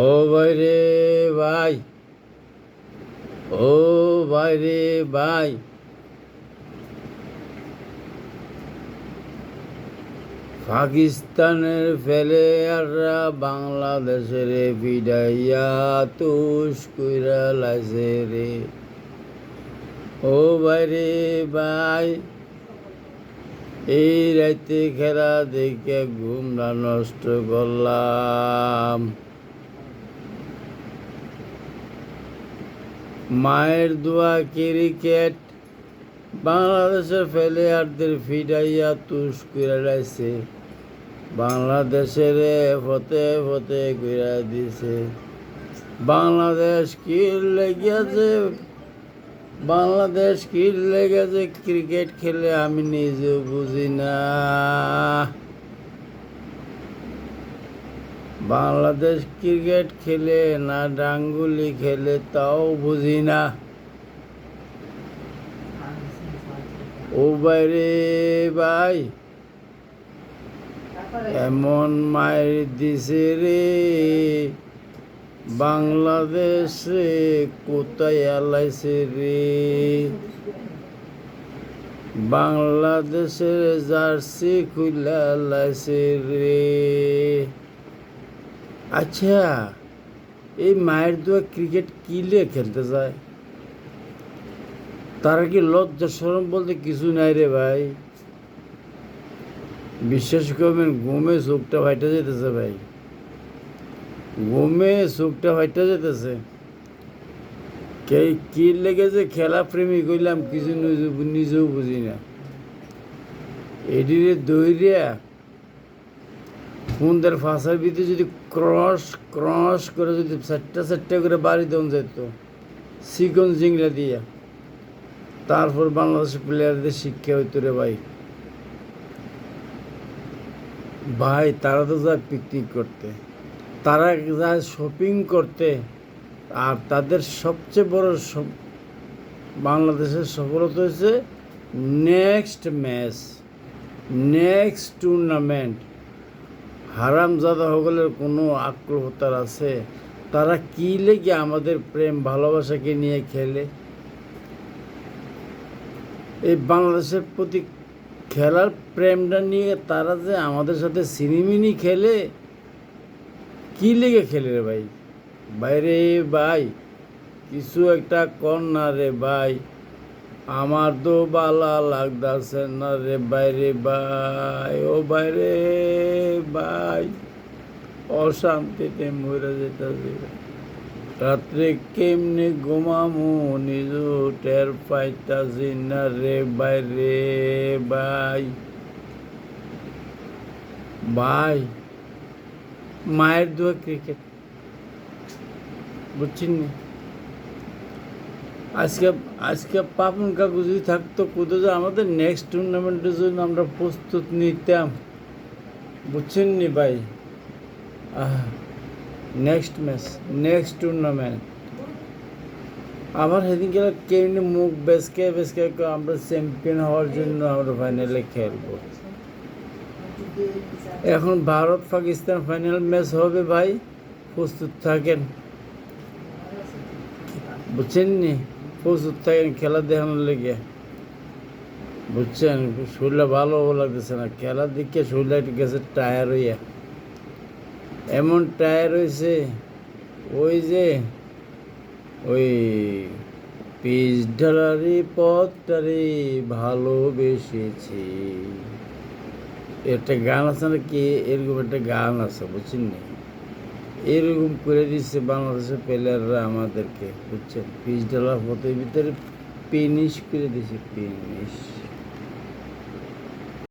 ও ভাই রে ভাই, ও ভাই রে ভাই, পাকিস্তানের প্লেয়াররা বাংলাদেশের পিডাইয়া তুষ কইরা লাইছে রে। ও ভাই রে ভাই, এই রাতে খেলা দেখে ঘুমটা নষ্ট করলাম। মায়ের দোয়া ক্রিকেট বাংলাদেশের প্লেয়ারদের ফিডাইয়া তুষ কইরা লাইছে, বাংলাদেশের ফতে ফতে কইরা দিছে। বাংলাদেশ কি লেগেছে, বাংলাদেশ কি লেগেছে ক্রিকেট খেলে আমি নিজেও বুঝি না। বাংলাদেশ ক্রিকেট খেলে না ডাঙ্গুলি খেলে তাও বুঝি না। ও ভাই রে ভাই, এমন মায়ের দিছে রে বাংলাদেশে, কোথায় আলাইছে রে। বাংলাদেশের জার্সি খুলে আলাইছে রে। আচ্ছা, এই মায়ের দোয়া ক্রিকেট কিলে খেলতে যায়, তারা কি লজ্জা শরম বলতে কিছু নাই রে ভাই। বিশ্বাস করবেন, ঘুমে চোখটা ফাইটা যেতেছে ভাই, ঘুমে চোখটা ফাইটা যেতেছে। কি লেগেছে খেলা প্রেমী কইলাম কিছু নিজেও বুঝি না। এডিরে দৌড়িয়া ফোনদের ফাঁসার ভিতরে যদি ক্রস ক্রস করে যদি চারটা করে বাড়ি দেওয়া যেত চিকন জিংড়া দিয়া, তারপর বাংলাদেশের প্লেয়ারদের শিক্ষা হইতো রে ভাই। ভাই তারা তো যায় পিকনিক করতে, তারা যায় শপিং করতে, আর তাদের সবচেয়ে বড় বাংলাদেশের সফলতা হয়েছে নেক্সট ম্যাচ, নেক্সট টুর্নামেন্ট। হারামজাদা হগলের কোনো আক্রোহতার আছে? তারা কি লেগে আমাদের প্রেম ভালোবাসাকে নিয়ে খেলে? এই বাংলাদেশের প্রতি খেলার প্রেমটা নিয়ে তারা যে আমাদের সাথে সিনিমিনি খেলে, কি লেগে খেলে রে ভাই? বাইরে ভাই কিছু একটা কর না রে ভাই, আমার তো বালা লাগতাছে না রে বাইরে ভাই। ও বাইরে ভাই, অশান্তিতে মরে যেতেছে। রাত্রে কেমনে ঘুমামু নিজ টের পাইতাছি না রে বাইরে ভাই। ভাই মায়ের দোয়া ক্রিকেট, বুঝছেন নি? আজকে পাপন কাকু যদি থাকতো কোথাও আমাদের নেক্সট টুর্নামেন্টের জন্য আমরা প্রস্তুত নিতাম, বুঝছেন নি ভাই? নেক্সট ম্যাচ, নেক্সট টুর্নামেন্ট আবার সেদিন গেলে কেমনি মুখ বেসকে আমরা চ্যাম্পিয়ন হওয়ার জন্য আমরা ফাইনালে খেলবো। এখন ভারত পাকিস্তান ফাইনাল ম্যাচ হবে ভাই, প্রস্তুত থাকেন, বুঝছেন নি? প্রস্তুত থাকেন খেলা দেখানোর লেগে, বুঝছেন? শরীরটা ভালো লাগতেছে না, খেলার দিকে শরীরটা একটু গেছে টায়ার হইয়া, এমন টায়ার হয়েছে। ওই যে ওই পিচ ঢালারি পথটারি ভালোবেসেছি, একটা গান আছে না কি, এরকম একটা গান আছে, বুঝছেন না? এরকম করে দিচ্ছে বাংলাদেশের প্লেয়াররা আমাদেরকে, বুঝছেন? পিচ ঢালার পথের ভিতরে ফিনিশ করে দিচ্ছে, ফিনিশ।